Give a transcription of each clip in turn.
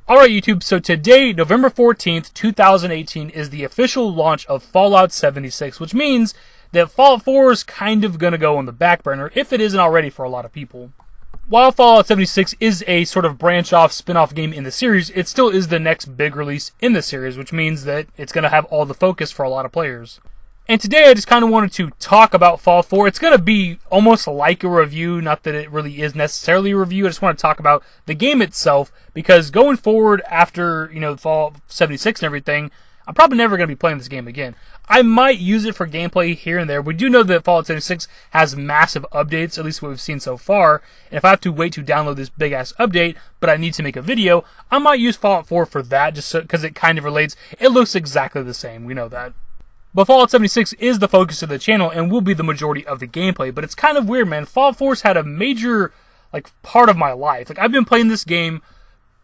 Alright YouTube, so today, November 14th, 2018, is the official launch of Fallout 76, which means that Fallout 4 is kind of going to go on the back burner, if it isn't already for a lot of people. While Fallout 76 is a sort of branch-off, spin-off game in the series, it still is the next big release in the series, which means that it's going to have all the focus for a lot of players. And today I just kind of wanted to talk about Fallout 4. It's going to be almost like a review, not that it really is necessarily a review. I just want to talk about the game itself, because going forward after, Fallout 76 and everything, I'm probably never going to be playing this game again. I might use it for gameplay here and there. We do know that Fallout 76 has massive updates, at least what we've seen so far. And if I have to wait to download this big-ass update, but I need to make a video, I might use Fallout 4 for that, just because it kind of relates. It looks exactly the same. We know that. But Fallout 76 is the focus of the channel and will be the majority of the gameplay. But it's kind of weird, man. Fallout 4's had a major, part of my life. I've been playing this game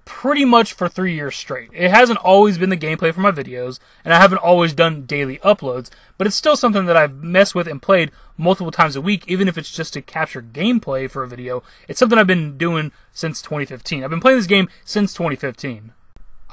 pretty much for 3 years straight. It hasn't always been the gameplay for my videos, and I haven't always done daily uploads, but it's still something that I've messed with and played multiple times a week, even if it's just to capture gameplay for a video. It's something I've been doing since 2015. I've been playing this game since 2015.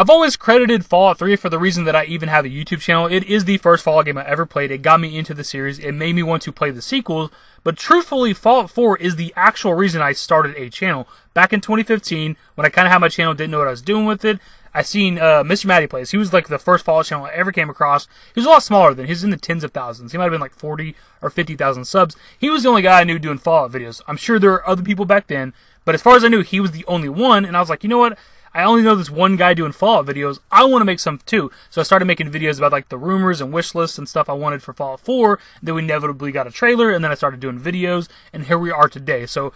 I've always credited Fallout 3 for the reason that I even have a YouTube channel. It is the first Fallout game I ever played. It got me into the series. It made me want to play the sequels. But truthfully, Fallout 4 is the actual reason I started a channel. Back in 2015, when I kind of had my channel, didn't know what I was doing with it, I seen Mr. Matty Plays. He was the first Fallout channel I ever came across. He was a lot smaller than. He was in the tens of thousands. He might have been 40 or 50,000 subs. He was the only guy I knew doing Fallout videos. I'm sure there were other people back then, but as far as I knew, he was the only one. And I was like, you know what? I only know this one guy doing Fallout videos. I want to make some too. So I started making videos about the rumors and wish lists and stuff I wanted for Fallout 4. Then we inevitably got a trailer, and then I started doing videos, and here we are today. So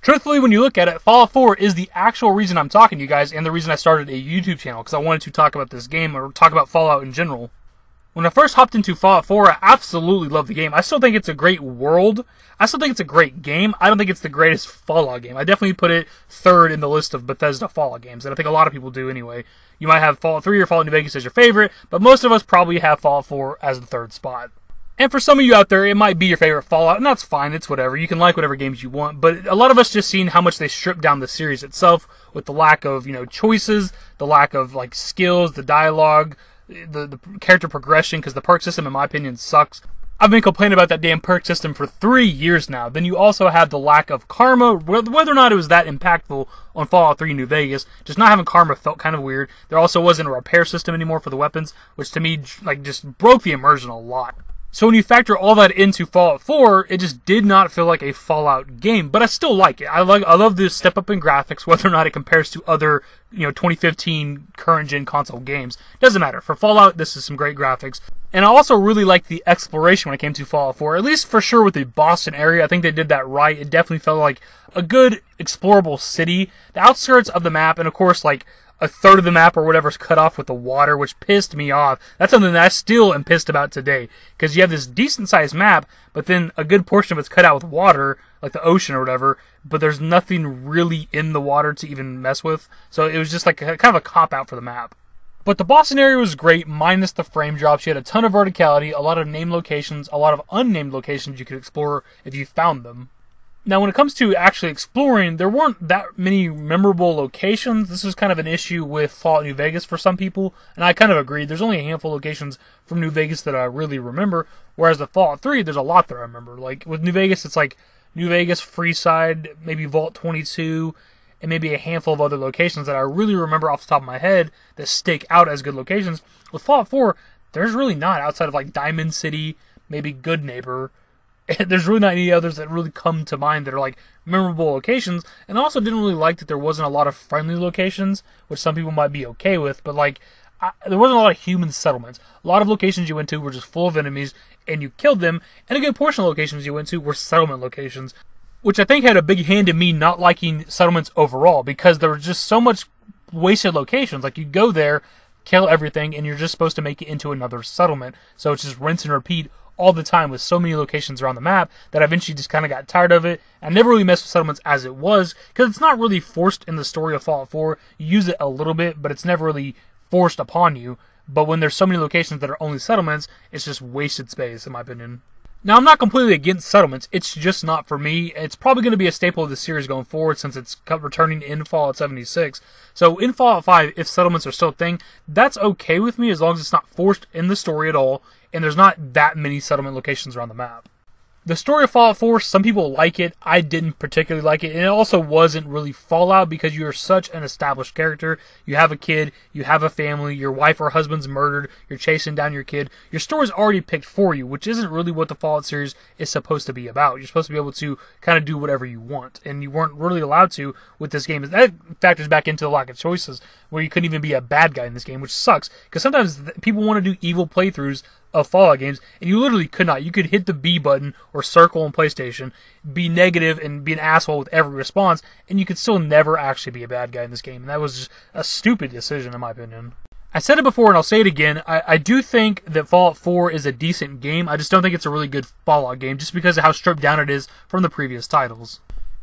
truthfully, when you look at it, Fallout 4 is the actual reason I'm talking to you guys, and the reason I started a YouTube channel, because I wanted to talk about this game, or talk about Fallout in general. When I first hopped into Fallout 4, I absolutely loved the game. I still think it's a great world. I still think it's a great game. I don't think it's the greatest Fallout game. I definitely put it third in the list of Bethesda Fallout games, and I think a lot of people do anyway. You might have Fallout 3 or Fallout New Vegas as your favorite, but most of us probably have Fallout 4 as the third spot. And for some of you out there, it might be your favorite Fallout, and that's fine, it's whatever. You can like whatever games you want, but a lot of us just seen how much they stripped down the series itself with the lack of, choices, the lack of, skills, the dialogue, the character progression, because the perk system, in my opinion, sucks. I've been complaining about that damn perk system for 3 years now. Then you also have the lack of karma, whether or not it was that impactful on Fallout 3 New Vegas. Just not having karma felt kind of weird. There also wasn't a repair system anymore for the weapons, which to me, just broke the immersion a lot. So when you factor all that into Fallout 4, it just did not feel like a Fallout game, but I still like it. I love the step up in graphics, whether or not it compares to other, 2015 current gen console games. Doesn't matter. For Fallout, this is some great graphics. And I also really like the exploration when it came to Fallout 4, at least for sure with the Boston area. I think they did that right. It definitely felt like a good explorable city. The outskirts of the map, and of course, a third of the map or whatever's cut off with the water, which pissed me off. That's something that I still am pissed about today. Because you have this decent-sized map, but then a good portion of it's cut out with water, like the ocean or whatever, but there's nothing really in the water to even mess with. So it was just kind of a cop-out for the map. But the Boston area was great, minus the frame drops. You had a ton of verticality, a lot of named locations, a lot of unnamed locations you could explore if you found them. Now, when it comes to actually exploring, there weren't that many memorable locations. This was kind of an issue with Fallout New Vegas for some people, and I kind of agree. There's only a handful of locations from New Vegas that I really remember, whereas the Fallout 3, there's a lot that I remember. With New Vegas, it's New Vegas, Freeside, maybe Vault 22, and maybe a handful of other locations that I really remember off the top of my head that stick out as good locations. With Fallout 4, there's really not, outside of Diamond City, maybe Good Neighbor. There's really not any others that really come to mind that are memorable locations. And I also didn't really like that there wasn't a lot of friendly locations, which some people might be okay with, but there wasn't a lot of human settlements. A lot of locations you went to were just full of enemies and you killed them, and a good portion of locations you went to were settlement locations, which I think had a big hand in me not liking settlements overall, because there was just so much wasted locations. You go there, kill everything, and you're just supposed to make it into another settlement. So it's just rinse and repeat all the time with so many locations around the map that I eventually just kind of got tired of it. I never really messed with settlements as it was, because it's not really forced in the story of Fallout 4. You use it a little bit, but it's never really forced upon you. But when there's so many locations that are only settlements, it's just wasted space, in my opinion. Now, I'm not completely against settlements. It's just not for me. It's probably going to be a staple of the series going forward since it's returning in Fallout 76. So in Fallout 5, if settlements are still a thing, that's okay with me as long as it's not forced in the story at all and there's not that many settlement locations around the map. The story of Fallout 4, some people like it. I didn't particularly like it. And it also wasn't really Fallout because you're such an established character. You have a kid, you have a family, your wife or husband's murdered, you're chasing down your kid. Your story's already picked for you, which isn't really what the Fallout series is supposed to be about. You're supposed to be able to kind of do whatever you want. And you weren't really allowed to with this game. That factors back into the lack of choices, where you couldn't even be a bad guy in this game, which sucks. Because sometimes people want to do evil playthroughs of Fallout games, and you literally could not. You could hit the B button or circle on PlayStation, be negative and be an asshole with every response, and you could still never actually be a bad guy in this game. And that was just a stupid decision, in my opinion. I said it before, and I'll say it again. I do think that Fallout 4 is a decent game. I just don't think it's a really good Fallout game, just because of how stripped down it is from the previous titles.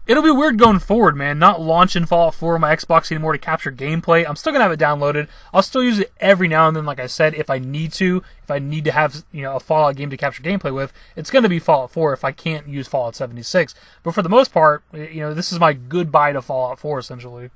It'll be weird going forward, man, not launching Fallout 4 on my Xbox anymore to capture gameplay. I'm still going to have it downloaded. I'll still use it every now and then, like I said, if I need to. If I need to have, a Fallout game to capture gameplay with, it's going to be Fallout 4 if I can't use Fallout 76. But for the most part, this is my goodbye to Fallout 4, essentially.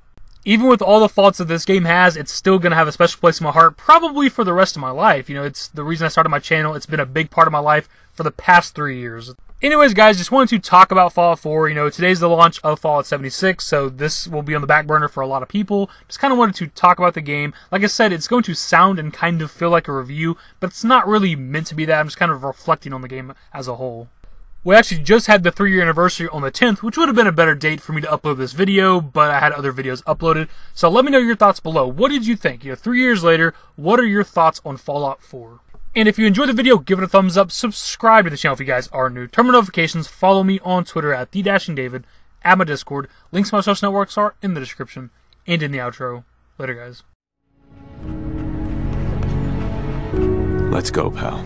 Even with all the faults that this game has, it's still going to have a special place in my heart, probably for the rest of my life. It's the reason I started my channel. It's been a big part of my life for the past 3 years. Anyways, guys, just wanted to talk about Fallout 4. Today's the launch of Fallout 76, so this will be on the back burner for a lot of people. Just kind of wanted to talk about the game. Like I said, it's going to sound and kind of feel like a review, but it's not really meant to be that. I'm just kind of reflecting on the game as a whole. We actually just had the 3-year anniversary on the 10th, which would have been a better date for me to upload this video, but I had other videos uploaded. So let me know your thoughts below. What did you think? 3 years later, what are your thoughts on Fallout 4? And if you enjoyed the video, give it a thumbs up, subscribe to the channel if you guys are new, turn on notifications, follow me on Twitter at TheDashingDavid, add my Discord, links to my social networks are in the description and in the outro. Later, guys. Let's go, pal.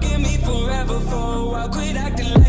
Give me forever for a while, quit acting like